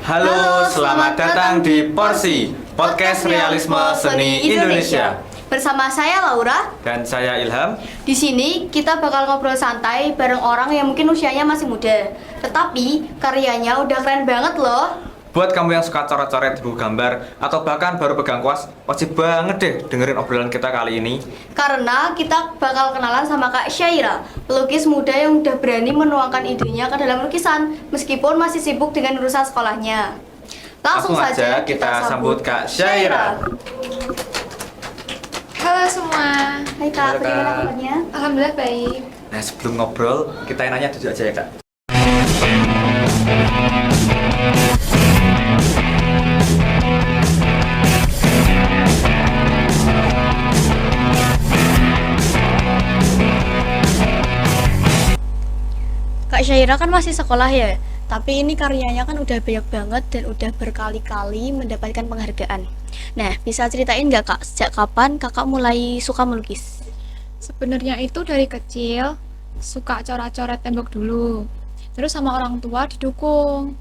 Halo, selamat datang di Porsi Podcast Realisme Seni Indonesia. Bersama saya Laura Dan saya Ilham. Di sini kita bakal ngobrol santai bareng orang yang mungkin usianya masih muda, tetapi karyanya udah keren banget loh. Buat kamu yang suka coret-coret buku gambar atau bahkan baru pegang kuas, wajib banget deh dengerin obrolan kita kali ini. Karena kita bakal kenalan sama Kak Syaira, pelukis muda yang udah berani menuangkan idenya ke dalam lukisan meskipun masih sibuk dengan urusan sekolahnya. Langsung saja kita sambut Kak Syaira. Halo semua. Hai Kak, Halo, Kak. bagaimana kabarnya? Alhamdulillah baik. Nah, sebelum ngobrol, kita nanya dulu aja ya, Kak. Kak Syaira kan masih sekolah ya, tapi ini karyanya kan udah banyak banget dan udah berkali-kali mendapatkan penghargaan. Nah, bisa ceritain nggak Kak, sejak kapan Kakak mulai suka melukis? Sebenarnya itu dari kecil suka coret-coret tembok dulu. Terus sama orang tua didukung,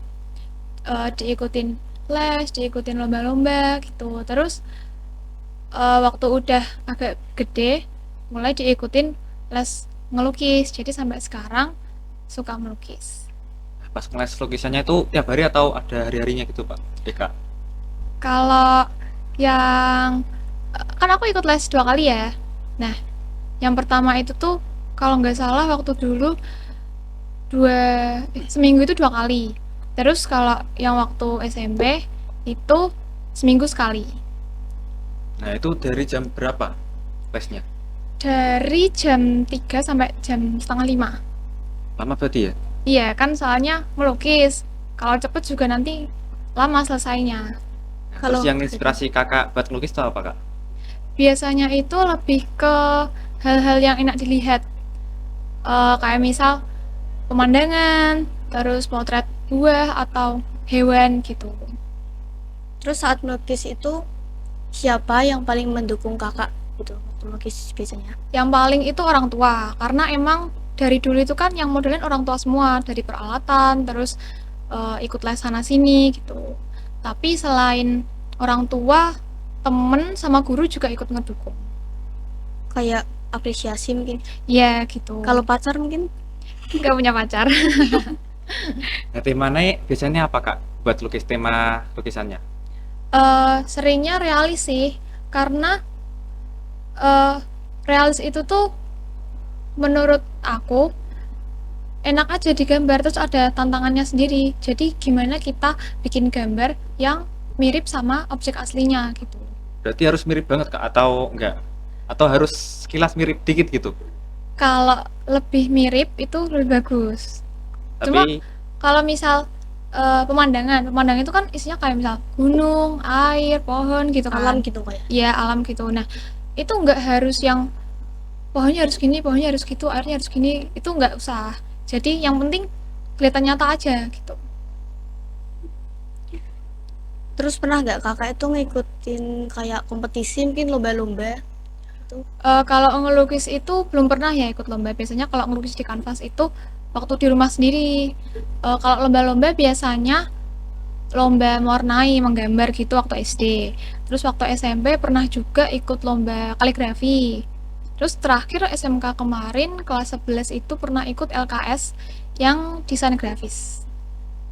diikutin les, diikutin lomba-lomba gitu. Terus waktu udah agak gede, mulai diikutin les ngelukis. Jadi sampai sekarang suka melukis. Pas ngeles lukisannya itu tiap hari atau ada hari-harinya gitu, Pak? Kak. Kalau yang kan aku ikut les 2 kali ya. Nah, yang pertama itu tuh kalau nggak salah waktu dulu seminggu itu 2 kali. Terus kalau yang waktu SMP itu seminggu sekali. Nah, itu dari jam berapa lesnya? Dari jam 3 sampai jam setengah 5. Lama berarti ya? Iya, kan soalnya melukis. Kalau cepet juga nanti lama selesainya. Nah, Kalau- terus yang inspirasi kakak buat ngelukis itu apa, Kak? Biasanya itu lebih ke hal-hal yang enak dilihat. Kayak misal pemandangan, terus potret buah atau hewan gitu. Terus saat melukis itu siapa yang paling mendukung Kakak gitu waktu melukis biasanya? Yang paling itu orang tua, karena emang dari dulu itu kan yang modelin orang tua semua, dari peralatan, terus ikut les sana sini gitu. Tapi selain orang tua, temen sama guru juga ikut ngedukung. Kayak apresiasi mungkin. Ya gitu. Kalau pacar mungkin nggak punya pacar. Nah, temanya biasanya apa, Kak? Buat lukis tema lukisannya? Seringnya realis sih, karena realis itu tuh menurut aku enak aja digambar, terus ada tantangannya sendiri. Jadi gimana kita bikin gambar yang mirip sama objek aslinya gitu. Berarti harus mirip banget, Kak, atau enggak? Atau harus sekilas mirip dikit gitu? Kalau lebih mirip itu lebih bagus. Cuma Tapi kalau misal pemandangan itu kan isinya kayak misal gunung, air, pohon gitu kan. alam gitu kayak. Ya alam gitu. Nah itu nggak harus yang pohonnya harus gini, pohonnya harus gitu, airnya harus gini, itu nggak usah. Jadi yang penting kelihatan nyata aja gitu. Terus pernah nggak Kakak itu ngikutin kayak kompetisi mungkin lomba-lomba? Kalau ngelukis itu belum pernah ya ikut lomba. Biasanya kalau ngelukis di kanvas itu waktu di rumah sendiri. Kalau lomba-lomba biasanya lomba mewarnai, menggambar gitu waktu SD. Terus waktu SMP pernah juga ikut lomba kaligrafi. Terus terakhir SMK kemarin kelas 11 itu pernah ikut LKS yang desain grafis.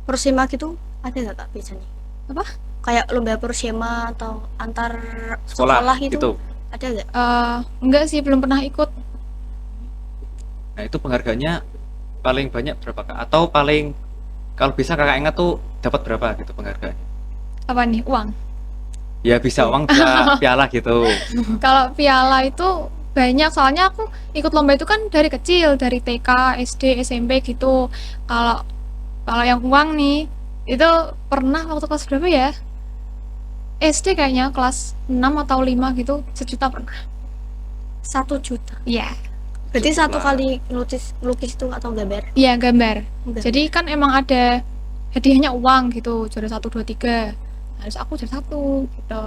Persema gitu ada nggak Kak biasanya? Apa? Kayak lomba persema atau antar sekolah sekolah gitu. gitu. Ada nggak? Enggak sih, belum pernah ikut. Nah, itu penghargaannya paling banyak berapa, Kak? Atau paling kalau bisa Kakak ingat tuh dapat berapa gitu penghargaannya? Apa nih? Uang. Ya bisa uang, bisa piala gitu. Kalau piala itu banyak, soalnya aku ikut lomba itu kan dari kecil, dari TK, SD, SMP gitu. Kalau kalau yang uang nih, itu pernah waktu kelas berapa ya? SD kayaknya kelas 6 atau 5 gitu, 1 juta pernah. 1 juta. Iya, Berarti Cukup satu lah. kali ngelukis itu atau gambar? iya gambar. Gambar. Jadi kan emang ada hadiahnya uang gitu, juara 1, 2, 3. Harus aku juara 1 gitu.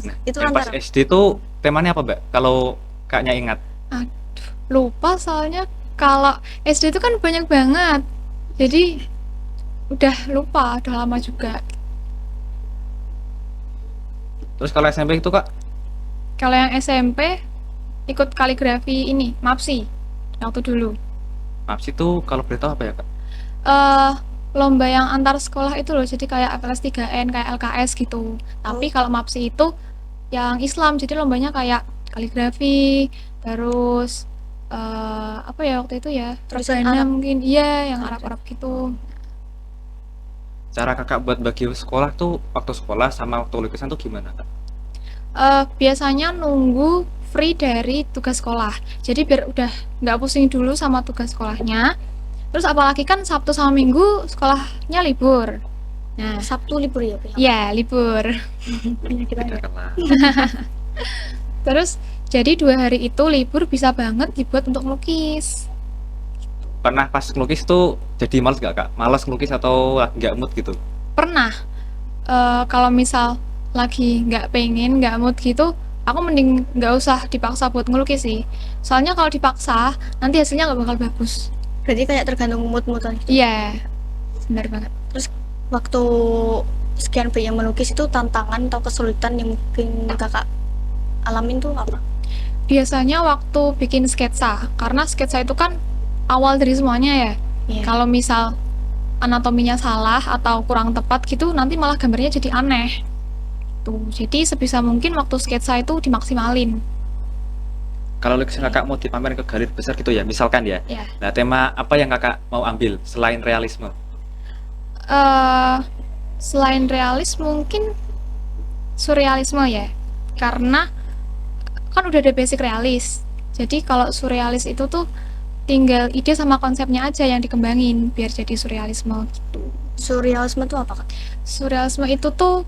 Nah, Itu yang pas antara SD tuh temanya apa, Mbak? Kalau kakaknya ingat. Aduh, lupa soalnya kalau SD itu kan banyak banget. Jadi udah lupa, udah lama juga. Terus kalau SMP itu, Kak? Kalau yang SMP ikut kaligrafi ini, MAPSI waktu dulu. Maps itu kalau boleh tahu apa ya, Kak? eh Lomba yang antar sekolah itu loh, jadi kayak FLS 3N, kayak LKS gitu. Tapi kalau MAPSI itu yang Islam, jadi lombanya kayak kaligrafi, terus apa ya waktu itu ya, Tulisan rebana Arab. mungkin, iya yang Arab. Arab-Arab gitu. Cara kakak buat bagi sekolah tuh waktu sekolah sama waktu lukisan tuh gimana, Kak? Biasanya nunggu free dari tugas sekolah. Jadi biar udah nggak pusing dulu sama tugas sekolahnya. Terus apalagi kan Sabtu sama Minggu sekolahnya libur. Nah, Sabtu libur ya, Pak? ya libur. Punya kita ya. Bedakan lah. Terus jadi 2 hari itu libur bisa banget dibuat untuk melukis. Pernah pas ngelukis tuh jadi males gak, Kak? Males ngelukis atau nggak mood gitu? Pernah kalau misal lagi nggak pengen, nggak mood gitu, aku mending nggak usah dipaksa buat ngelukis sih. Soalnya kalau dipaksa nanti hasilnya nggak bakal bagus. Berarti kayak tergantung mood-moodan. Iya, benar banget. Terus waktu sekian banyak melukis itu tantangan atau kesulitan yang mungkin kakak alamin tuh apa? Biasanya waktu bikin sketsa, karena sketsa itu kan awal dari semuanya ya. Iya. Kalau misal anatominya salah atau kurang tepat gitu, nanti malah gambarnya jadi aneh. Tuh, jadi sebisa mungkin waktu sketsa itu dimaksimalin. Kalau lukisan kakak mau dipamerin ke galeri besar gitu ya, misalkan ya. Ya. Nah, tema apa yang kakak mau ambil selain realisme? eh Selain realis mungkin surrealisme ya. Karena kan udah ada basic realis. Jadi kalau surrealis itu tuh tinggal ide sama konsepnya aja yang dikembangin biar jadi surrealisme gitu. Surrealisme itu apa, Kak? Surrealisme itu tuh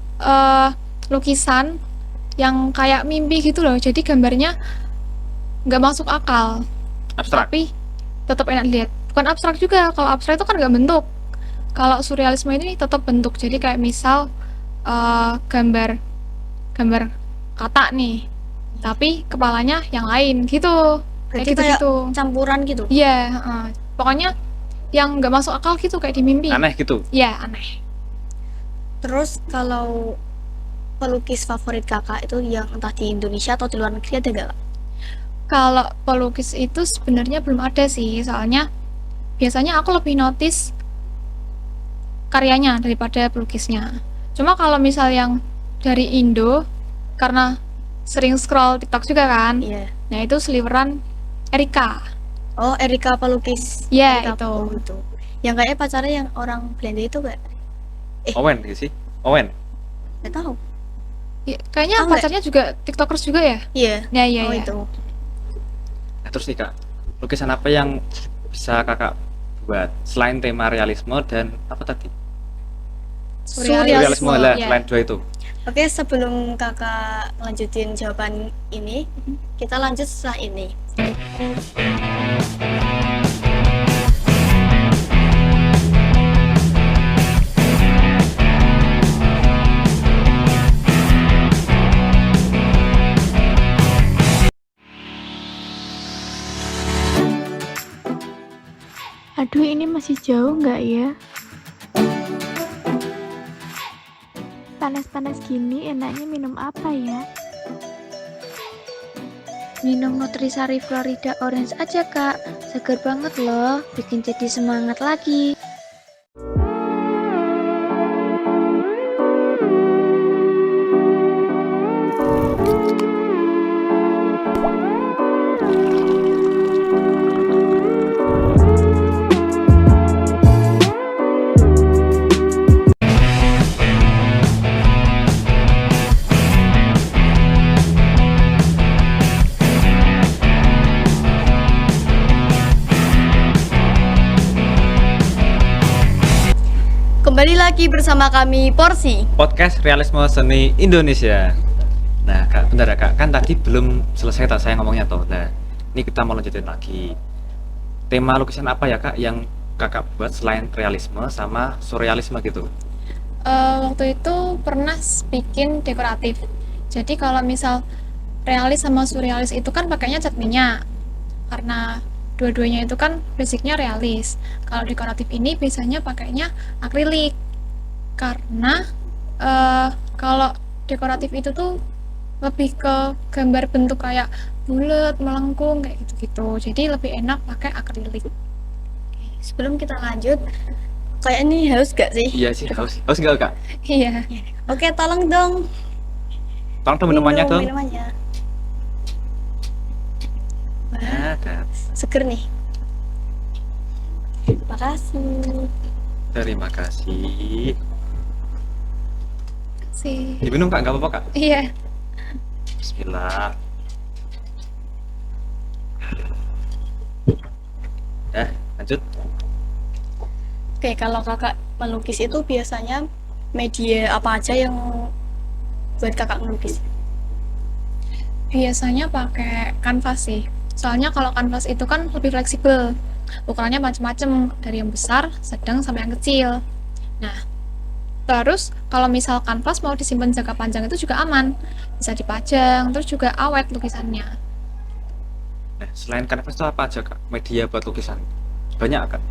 lukisan yang kayak mimpi gitu loh. Jadi gambarnya nggak masuk akal, Abstrak. tapi tetap enak dilihat. Bukan abstrak juga. Kalau abstrak itu kan nggak bentuk. Kalau surrealisme ini tetap bentuk. Jadi kayak misal gambar kata nih, tapi kepalanya yang lain gitu. Berarti Kayak kayak gitu-gitu. campuran gitu. Iya, pokoknya yang nggak masuk akal gitu kayak di mimpi. Aneh gitu. Iya, aneh. Terus kalau pelukis favorit kakak itu yang entah di Indonesia atau di luar negeri ada gak, Kak? Kalau pelukis itu sebenarnya belum ada sih, soalnya biasanya aku lebih notice karyanya daripada pelukisnya. Cuma kalau misal yang dari Indo, karena sering scroll TikTok juga kan, Iya. nah itu sliweran Erika. Oh, Erika pelukis. Iya, Erika itu. itu. Yang kayaknya pacarnya yang orang Belanda itu gak? Owen gitu sih. Owen. Gak tahu. Ya, kayaknya Tahu nggak? pacarnya juga TikTokers juga ya? Iya. Ya, iya, Oh iya. itu. Nah, terus nih, Kak, lukisan apa yang bisa kakak buat selain tema realisme dan apa tadi? Surrealisme. lah, ya. selain dua itu. Oke, sebelum kakak lanjutin jawaban ini, kita lanjut setelah ini. Aduh, ini masih jauh nggak ya? Panas-panas gini enaknya minum apa ya? Minum Nutrisari Florida Orange aja kak, seger banget loh, bikin jadi semangat lagi. Kembali lagi bersama kami Porsi. Podcast Realisme Seni Indonesia. Nah, Kak, bentar ya, Kak. Kan tadi belum selesai tak saya ngomongnya toh. Nah, ini kita mau lanjutin lagi. Tema lukisan apa ya, Kak, yang Kakak buat selain realisme sama surrealisme gitu? Waktu itu pernah bikin dekoratif. Jadi kalau misal realis sama surrealis itu kan pakainya cat minyak. Karena dua-duanya itu kan basicnya realis. Kalau dekoratif ini biasanya pakainya akrilik. Karena kalau dekoratif itu tuh lebih ke gambar bentuk kayak bulat, melengkung kayak gitu-gitu. Jadi lebih enak pakai akrilik. Sebelum kita lanjut, kayak ini haus gak sih? Iya sih, haus nggak, Kak? Iya. Oke, tolong dong. Tolong dong minumannya dong. Minumannya. Ada. Seger nih. Makasih. Terima kasih. Sih. Diminum, Kak, nggak apa-apa, Kak? Iya. Bismillah. Lanjut. Oke, kalau kakak melukis itu biasanya media apa aja yang buat kakak melukis? Biasanya pakai kanvas sih. Soalnya kalau kanvas itu kan lebih fleksibel. Ukurannya macam-macam, dari yang besar, sedang sampai yang kecil. Nah, terus kalau misal kanvas mau disimpan jangka panjang itu juga aman. Bisa dipajang, terus juga awet lukisannya. Nah, selain kanvas itu apa aja, Kak? Media buat lukisan? Banyak, Kak?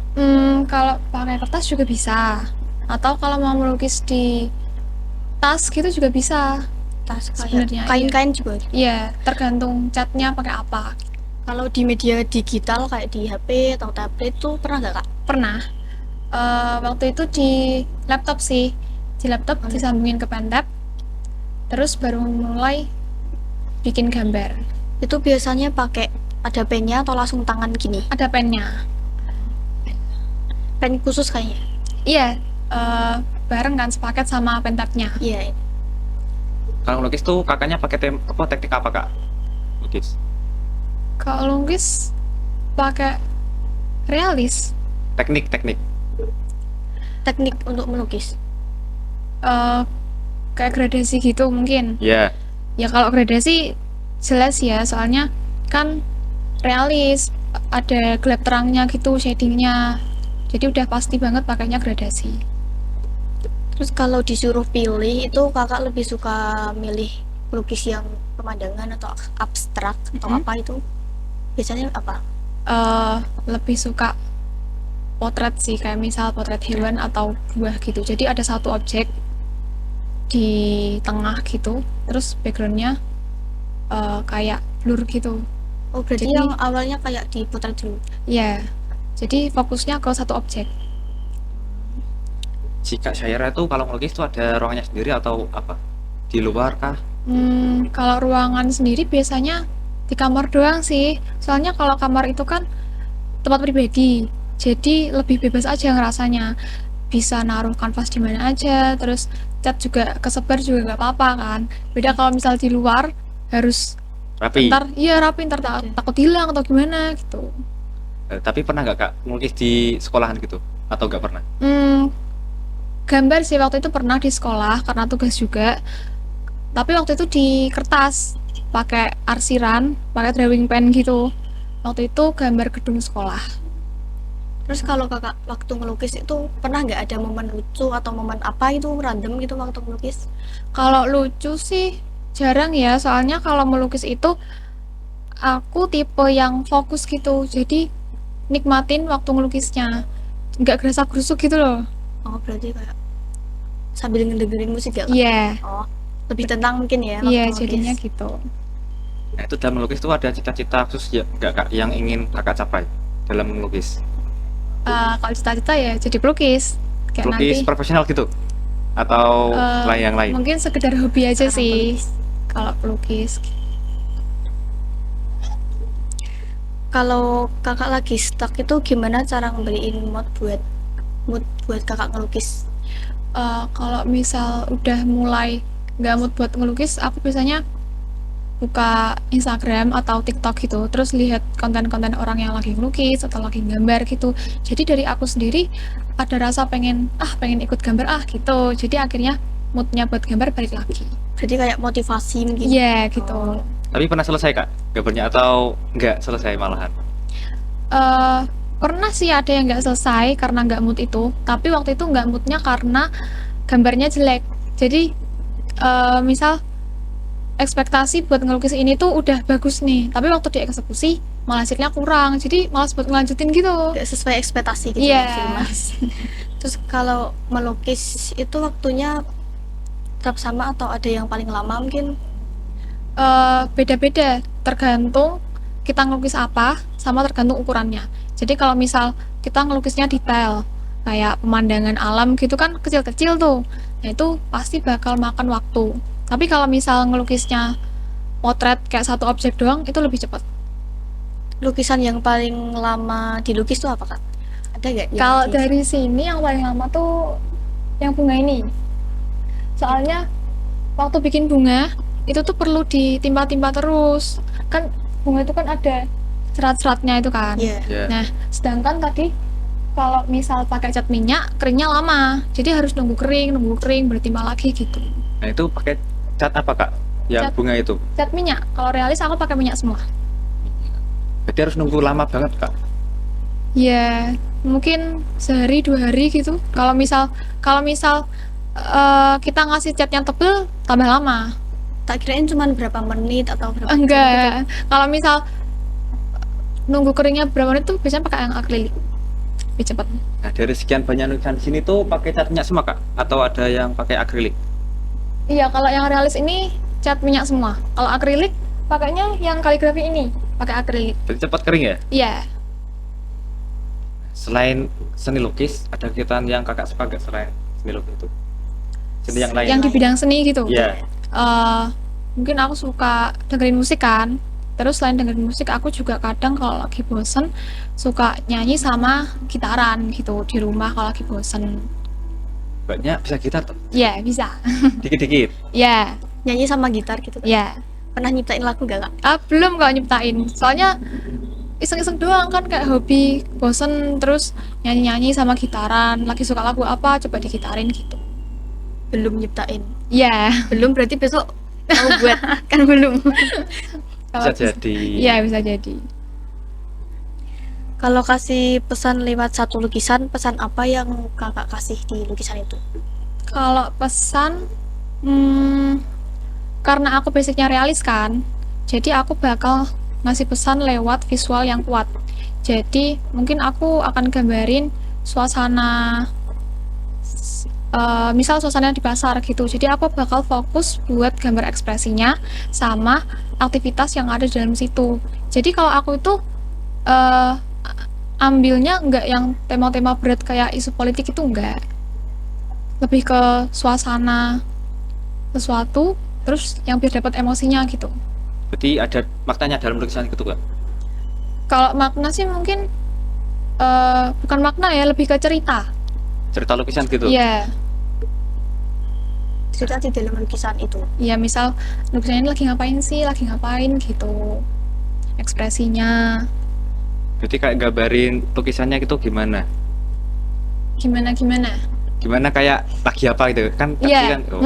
Kalau pakai kertas juga bisa. Atau kalau mau melukis di tas gitu juga bisa. Tas Sebenarnya, kain-kain juga. Iya, tergantung catnya pakai apa. Kalau di media digital kayak di HP atau tablet tuh pernah nggak kak? Pernah. Waktu itu di laptop sih. Di laptop disambungin ke pentab. Terus baru mulai bikin gambar. Itu biasanya pakai ada pennya atau langsung tangan gini? Ada pennya. Pen khusus kayaknya. Iya, bareng kan sepaket sama pentabnya. Iya. Kalau lukis tuh kakaknya pakai teknik apa, Kak? Lukis. Kalau lukis pakai realis. Teknik. Teknik untuk melukis. Kayak gradasi gitu mungkin. Iya. Ya kalau gradasi jelas ya, soalnya kan realis, ada gelap terangnya gitu shadingnya. Jadi udah pasti banget pakainya gradasi. Terus kalau disuruh pilih itu kakak lebih suka milih lukis yang pemandangan atau abstrak atau apa itu? Biasanya apa? Lebih suka potret sih, kayak misal potret hewan atau buah gitu. Jadi ada satu objek di tengah gitu, terus backgroundnya kayak blur gitu. Oh berarti Jadi- yang awalnya kayak di potret dulu. Ya, jadi fokusnya ke satu objek. Si Kak Syaira itu kalau ngelukis tuh ada ruangannya sendiri atau apa? Di luar kah? Kalau ruangan sendiri biasanya di kamar doang sih. Soalnya kalau kamar itu kan tempat pribadi, jadi lebih bebas aja ngerasanya. Bisa naruh kanvas di mana aja, terus cat juga kesebar juga nggak apa-apa kan. Beda kalau misal di luar harus Rapi. rapi, ntar takut hilang atau gimana gitu. Tapi pernah nggak, Kak, ngelukis di sekolahan gitu? Atau nggak pernah? Gambar sih waktu itu pernah di sekolah karena tugas juga. Tapi waktu itu di kertas, pakai arsiran, pakai drawing pen gitu. Waktu itu gambar gedung sekolah. Terus kalau kakak waktu ngelukis itu pernah nggak ada momen lucu atau momen apa itu random gitu waktu ngelukis? Kalau lucu sih jarang ya, soalnya kalau melukis itu aku tipe yang fokus gitu. Jadi nikmatin waktu ngelukisnya. Nggak gerasa-gerusuk gitu loh. Oh berarti kayak sambil ngedengerin musik ya kak? Iya, Oh lebih tenang mungkin ya waktu iya ngelukis. jadinya gitu. Nah, itu dalam melukis tuh ada cita-cita khusus ya nggak, Kak, yang ingin Kakak capai dalam melukis? Kalau cita-cita ya jadi pelukis. Kayak Pelukis nanti profesional gitu? Atau yang lain? mungkin sekedar hobi aja Karena sih pelukis. kalau pelukis. Kalau kakak lagi stuck itu gimana cara ngembaliin mood buat kakak ngelukis? Kalau misal udah mulai nggak mood buat ngelukis, aku biasanya buka Instagram atau TikTok gitu, terus lihat konten-konten orang yang lagi ngelukis atau lagi gambar gitu. Jadi dari aku sendiri ada rasa pengen ikut gambar gitu. Jadi akhirnya moodnya buat gambar balik lagi. Jadi kayak motivasi mungkin. Iya gitu. Tapi pernah selesai kak gambarnya atau nggak selesai malahan? Pernah sih ada yang nggak selesai karena nggak mood itu. Tapi waktu itu nggak moodnya karena gambarnya jelek. Jadi misal ekspektasi buat ngelukis ini tuh udah bagus nih, tapi waktu dieksekusi malah hasilnya kurang, jadi malas buat ngelanjutin gitu. Nggak sesuai ekspektasi gitu Iya. mungkin, Mas. Terus kalau melukis itu waktunya tetap sama atau ada yang paling lama mungkin? Beda-beda, tergantung kita ngelukis apa, sama tergantung ukurannya. Jadi kalau misal kita ngelukisnya detail, kayak pemandangan alam gitu kan kecil-kecil tuh, nah itu pasti bakal makan waktu. Tapi kalau misal ngelukisnya potret kayak satu objek doang, itu lebih cepat. Lukisan yang paling lama dilukis tuh apa, Kak? Ada nggak? yang Kalau di- dari sini yang paling lama tuh yang bunga ini. Soalnya waktu bikin bunga itu tuh perlu ditimpa-timpa terus. Kan bunga itu kan ada serat-seratnya itu kan. Iya. Ya. Nah, sedangkan tadi kalau misal pakai cat minyak, keringnya lama. Jadi harus nunggu kering, bertimpa lagi gitu. Nah itu pakai cat apa kak? Yang Cat. bunga itu? Cat minyak. Kalau realis aku pakai minyak semua. Berarti harus nunggu lama banget kak. Ya, mungkin sehari 2 hari gitu. Kalau misal kita ngasih cat yang tebel tambah lama. Tak kirain cuma berapa menit atau berapa jam gitu. Enggak. Kalau misal nunggu keringnya berapa menit tuh biasanya pakai yang akrilik. Lebih cepat. Nah dari sekian banyak lukisan sini tuh pakai cat minyak semua kak? Atau ada yang pakai akrilik? Iya, kalau yang realis ini cat minyak semua. Kalau akrilik pakainya yang kaligrafi ini, pakai akrilik. Berarti cepat kering ya? Iya. Selain seni lukis, ada kegiatan yang kakak suka gak selain seni lukis itu? Seni yang lain? Yang di bidang seni gitu. Iya. Mungkin aku suka dengerin musik kan. Terus selain dengerin musik, aku juga kadang kalau lagi bosen suka nyanyi sama gitaran gitu di rumah kalau lagi bosen. Mbaknya bisa gitar tuh? Iya, bisa. Dikit-dikit? Iya, Nyanyi sama gitar gitu. iya. Pernah nyiptain lagu nggak, Kak? Belum kalau nyiptain. Soalnya iseng-iseng doang kan kayak hobi, bosen terus nyanyi-nyanyi sama gitaran. Lagi suka lagu apa, coba digitarin gitu. Belum nyiptain. Iya. Belum berarti besok mau buat kan belum. Bisa jadi. Iya, bisa jadi. Kalau kasih pesan lewat satu lukisan, pesan apa yang kakak kasih di lukisan itu? Kalau pesan, karena aku basicnya realis kan, jadi aku bakal ngasih pesan lewat visual yang kuat. Jadi mungkin aku akan gambarin suasana, misal suasana di pasar gitu. Jadi aku bakal fokus buat gambar ekspresinya sama aktivitas yang ada di dalam situ. Jadi kalau aku itu ambilnya nggak yang tema-tema berat kayak isu politik itu enggak. Lebih ke suasana sesuatu, terus yang biar dapat emosinya gitu. Berarti ada maknanya dalam lukisan itu kak? Kalau makna sih mungkin bukan makna ya, lebih ke cerita. Cerita lukisan gitu? Iya, Cerita di dalam lukisan itu. iya misal lukisannya lagi ngapain gitu. Ekspresinya Berarti kayak gambarin lukisannya gitu gimana? gimana. Gimana kayak lagi apa gitu kan? Tadi Iya, kan? Gitu.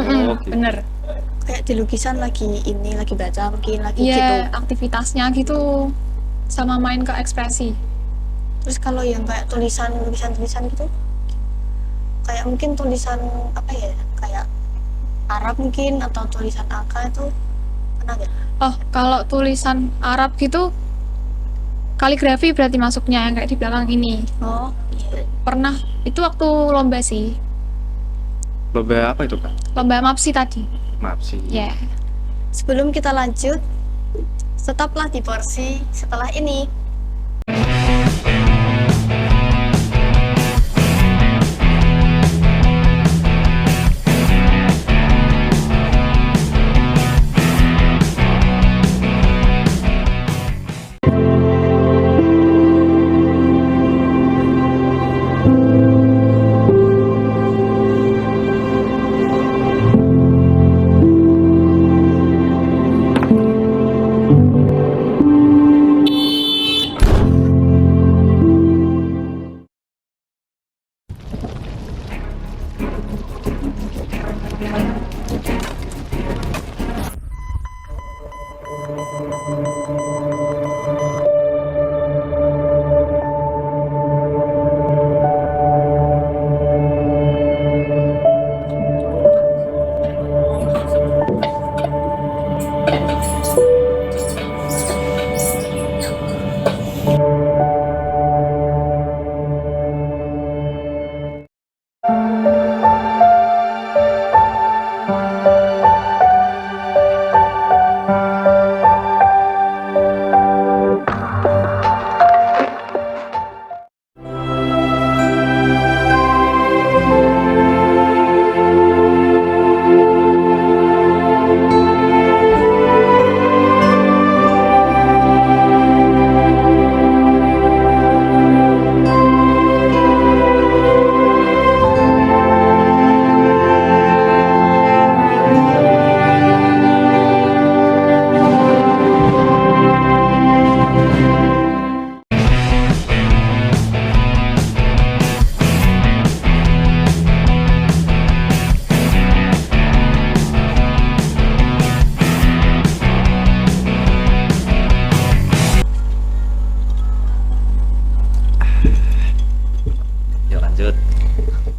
bener. Kayak di lukisan lagi ini, lagi baca mungkin, lagi gitu. Iya, aktivitasnya gitu. Sama main ke ekspresi. Terus kalau yang kayak tulisan-tulisan gitu, kayak mungkin tulisan apa ya, kayak Arab mungkin atau tulisan angka itu pernah nggak? Oh, kalau tulisan Arab gitu kaligrafi berarti masuknya yang kayak di belakang ini. Oh, iya. Pernah, itu waktu lomba sih. Lomba apa itu kak? Lomba MAPSI tadi. Maaf sih. Ya. Sebelum kita lanjut, tetaplah di Porsi setelah ini.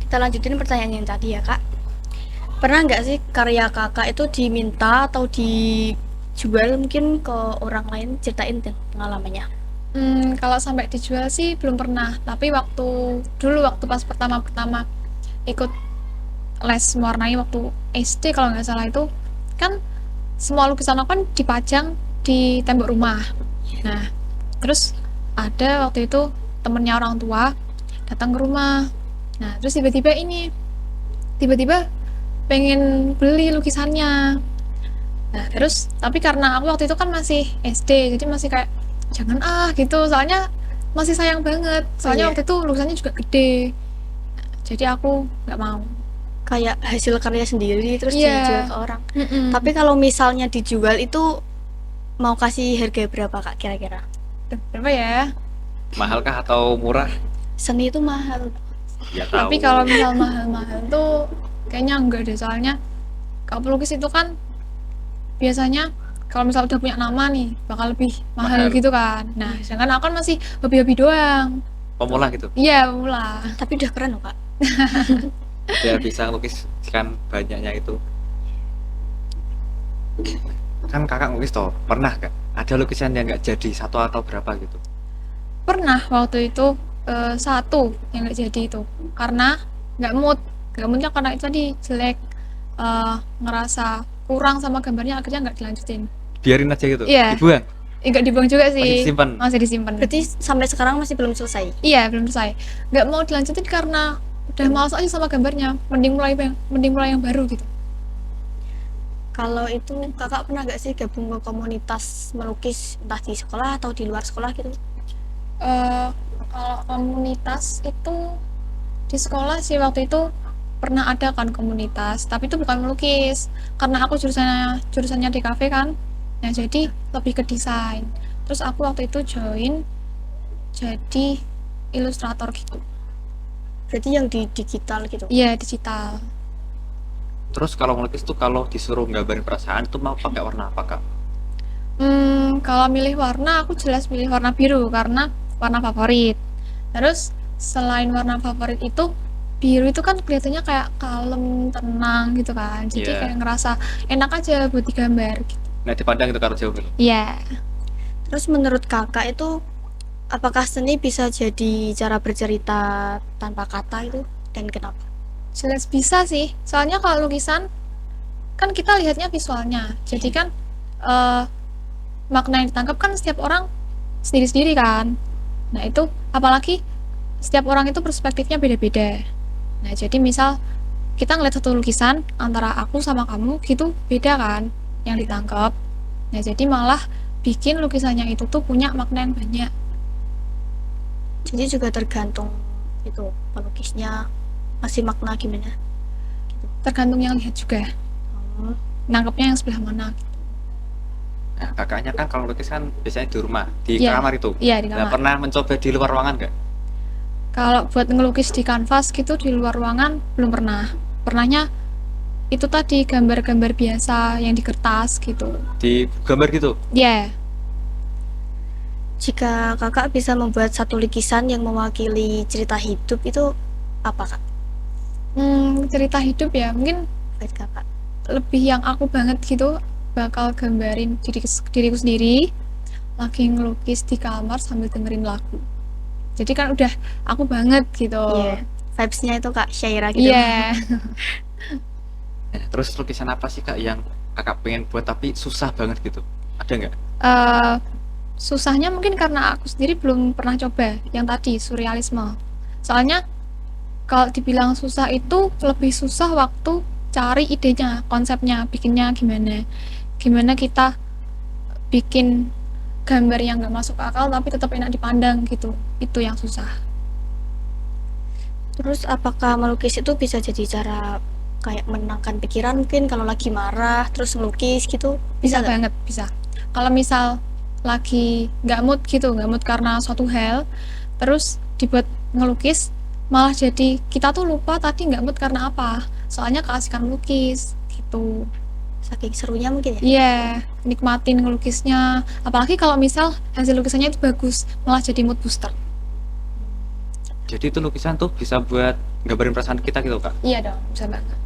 kita lanjutin pertanyaan yang tadi ya kak. Pernah nggak sih karya kakak itu diminta atau dijual mungkin ke orang lain? Ceritain deh pengalamannya. Kalau sampai dijual sih belum pernah, tapi waktu pas pertama-pertama ikut les mewarnai waktu SD kalau nggak salah itu kan semua lukisan aku kan dipajang di tembok rumah. Nah, terus ada waktu itu temennya orang tua datang ke rumah. Nah, terus tiba-tiba pengen beli lukisannya. Nah, terus tapi karena aku waktu itu kan masih SD, jadi masih kayak jangan gitu, soalnya masih sayang banget. Soalnya iya. waktu itu lukisannya juga gede. Nah, jadi aku nggak mau. Kayak hasil karya sendiri terus Iya. dijual ke orang. Mm-mm. Tapi kalau misalnya dijual itu mau kasih harga berapa kak kira-kira? Berapa ya? Mahalkah atau murah? Seni itu mahal. Ya tahu. Tapi kalau misal mahal-mahal tuh kayaknya enggak deh, soalnya kalau pelukis itu kan biasanya kalau misal udah punya nama nih bakal lebih mahal Mahal. gitu kan. Nah, sedangkan aku kan masih hobi-hobi doang. Pemula gitu. Iya, pemula. Tapi udah keren loh kak. Dia bisa lukiskan banyaknya itu. Kan kakak ngelukis toh, pernah gak ada lukisan yang nggak jadi satu atau berapa gitu? Pernah waktu itu satu yang nggak jadi itu karena nggak moodnya karena itu tadi jelek, ngerasa kurang sama gambarnya, akhirnya nggak dilanjutin. Biarin aja gitu. Iya. Dibuang. Nggak dibuang juga Masih sih, disimpan. masih disimpan. Berarti sampai sekarang masih belum selesai. Iya, belum selesai. Nggak mau dilanjutin karena udah males aja sama gambarnya. Mending mulai yang baru gitu. Kalau itu kakak pernah gak sih gabung ke komunitas melukis entah di sekolah atau di luar sekolah gitu? Kalau komunitas itu di sekolah sih waktu itu pernah ada kan komunitas, tapi itu bukan melukis karena aku jurusannya di kafe kan. Nah, jadi lebih ke desain. Terus aku waktu itu join jadi ilustrator gitu. Berarti yang di digital gitu. Iya, digital. Terus kalau ngelukis tuh kalau disuruh nggambarin perasaan tuh mau pakai warna apa kak? Kalau milih warna aku jelas milih warna biru karena warna favorit. Terus selain warna favorit itu, biru itu kan kelihatannya kayak kalem, tenang gitu kan. Jadi Iya. kayak ngerasa enak aja buat digambar gitu. Nah dipandang gitu kalau jauh gitu. Iya. Terus menurut kakak itu apakah seni bisa jadi cara bercerita tanpa kata itu dan kenapa? Jelas bisa sih. Soalnya kalau lukisan kan kita lihatnya visualnya. Jadi kan makna yang ditangkap kan setiap orang sendiri-sendiri kan. Nah, itu apalagi setiap orang itu perspektifnya beda-beda. Nah, jadi misal kita ngeliat satu lukisan antara aku sama kamu gitu beda kan yang ditangkap. Nah, jadi malah bikin lukisannya itu tuh punya makna yang banyak. Jadi juga tergantung itu pelukisnya masih makna gimana. Tergantung yang lihat juga. Oh. Nangkepnya yang sebelah mana. Nah kakaknya kan kalau lukis kan biasanya di rumah, di Iya. kamar itu. Iya, di Nah kamar. pernah mencoba di luar ruangan nggak? Kalau buat ngelukis di kanvas gitu di luar ruangan belum pernah. Pernahnya itu tadi gambar-gambar biasa yang di kertas gitu. Di gambar gitu? Iya. Jika kakak bisa membuat satu lukisan yang mewakili cerita hidup itu apa kak? Cerita hidup ya mungkin Buat kakak. lebih yang aku banget gitu, bakal gambarin diriku sendiri lagi ngelukis di kamar sambil dengerin lagu. Jadi kan udah aku banget gitu. Iya. Vibes-nya itu kak Syaira gitu. Iya. Nah, terus lukisan apa sih kak yang kakak pengen buat tapi susah banget gitu? Ada nggak? Susahnya mungkin karena aku sendiri belum pernah coba yang tadi surrealisme. Soalnya kalau dibilang susah itu lebih susah waktu cari idenya, konsepnya, bikinnya gimana. Gimana kita bikin gambar yang nggak masuk akal tapi tetap enak dipandang gitu. Itu yang susah. Terus apakah melukis itu bisa jadi cara kayak menenangkan pikiran mungkin kalau lagi marah terus ngelukis gitu? Bisa nggak? banget, bisa. Kalau misal lagi nggak mood gitu, nggak mood karena suatu hal, terus dibuat ngelukis, malah jadi kita tuh lupa tadi nggak mood karena apa. Soalnya keasikan melukis gitu. Saking serunya mungkin ya. Iya, nikmatin ngelukisnya. Apalagi kalau misal hasil lukisannya itu bagus, malah jadi mood booster. Jadi itu lukisan tuh bisa buat gambarin perasaan kita gitu kak. Iya dong, bisa banget.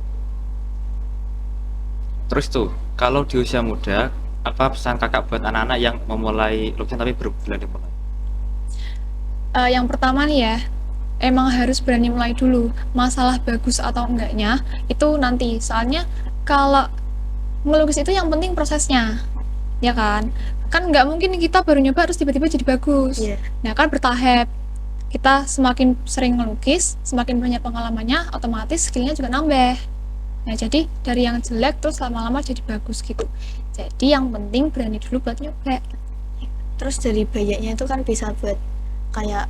Terus tuh, kalau di usia muda, apa pesan kakak buat anak-anak yang memulai lukisan tapi belum dimulai? Yang pertama nih ya, emang harus berani mulai dulu. Masalah bagus atau enggaknya itu nanti. Soalnya kalau melukis itu yang penting prosesnya, ya kan? Kan nggak mungkin kita baru nyoba terus tiba-tiba jadi bagus. Iya. Nah kan bertahap. Kita semakin sering ngelukis, semakin banyak pengalamannya, otomatis skillnya juga nambah. Nah jadi dari yang jelek terus lama-lama jadi bagus gitu. Jadi yang penting berani dulu buat nyoba. Terus dari banyaknya itu kan bisa buat kayak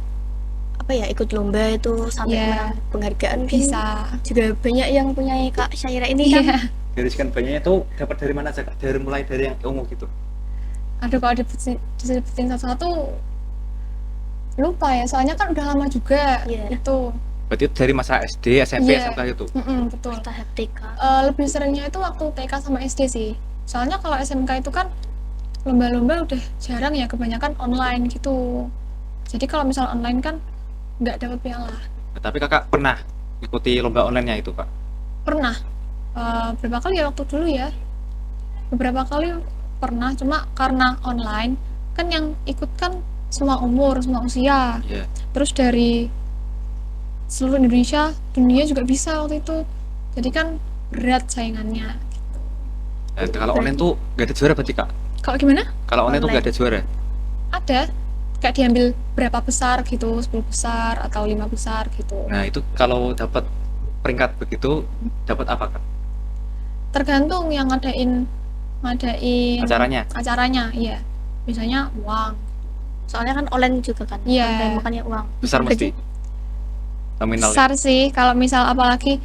apa ya, ikut lomba itu sampai Iya. menang penghargaan mungkin. Bisa. Juga banyak yang punya Kak Syaira ini kan. Iya. Dari sekian banyaknya itu dapat dari mana aja kak? Dari mulai dari yang ungu gitu. Aduh kalau disebutin satu-satu lupa ya, soalnya kan udah lama juga Iya. itu. Berarti itu dari masa SD, SMP, Iya. SMK gitu. Betul. Tahap TK. Lebih seringnya itu waktu TK sama SD sih. Soalnya kalau SMK itu kan lomba-lomba udah jarang ya, kebanyakan online gitu. Jadi kalau misal online kan nggak dapat piala. Nah, tapi kakak pernah ikuti lomba online-nya itu kak? Pernah berapa kali ya waktu dulu ya? Beberapa kali pernah, cuma karena online kan yang ikut kan semua umur, semua usia. Iya. Terus dari seluruh Indonesia, dunia juga bisa waktu itu. Jadi kan berat saingannya. Nah, kalau online tuh gak ada juara berarti kak? Kalau gimana? Kalau online tuh gak ada juara? Ada. Kayak diambil berapa besar gitu, 10 besar atau 5 besar gitu. Nah itu kalau dapat peringkat begitu, dapat apa kak? Tergantung yang ngadain Acaranya? iya. Biasanya uang. Soalnya kan online juga kan. Iya. Online makanya uang. Besar mesti? Nominal? Besar sih kalau misal apalagi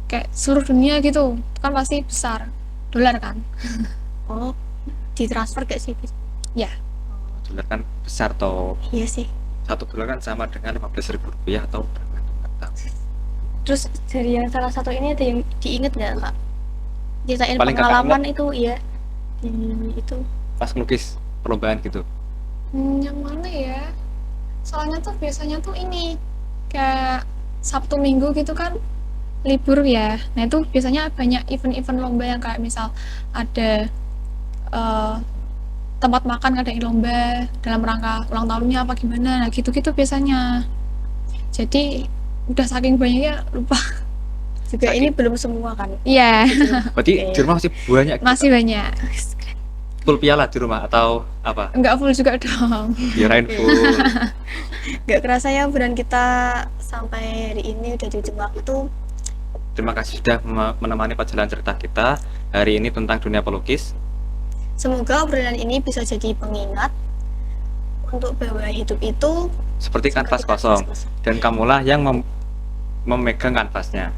kayak seluruh dunia gitu, itu kan pasti besar. Dolar kan? Oh, ditransfer gak sih? Ya. Dolar kan besar toh. Iya sih. $1 kan sama dengan Rp15.000 atau berapa itu nggak tahu. Terus dari yang salah satu ini ada yang diinget nggak Kak? Ceritain Paling kakak pengalaman itu iya. Di itu. Pas ngelukis perlombaan gitu. Yang mana ya? Soalnya tuh biasanya tuh ini kayak Sabtu Minggu gitu kan libur ya. Nah itu biasanya banyak event-event lomba yang kayak misal ada tempat makan ngadain lomba dalam rangka ulang tahunnya apa gimana. Nah gitu-gitu biasanya. Jadi udah saking banyaknya lupa. Juga ini belum semua kan. Iya, Berarti di rumah masih banyak gitu, masih Kak? banyak. Full piala di rumah atau apa? Enggak full juga dong. Kirain full. Gak kerasa ya obrolan kita sampai hari ini udah di ujung waktu. Terima kasih sudah menemani perjalanan cerita kita hari ini tentang dunia pelukis. Semoga obrolan ini bisa jadi pengingat untuk bahwa hidup itu Seperti kanvas kosong, dan kamulah yang memegang kanvasnya.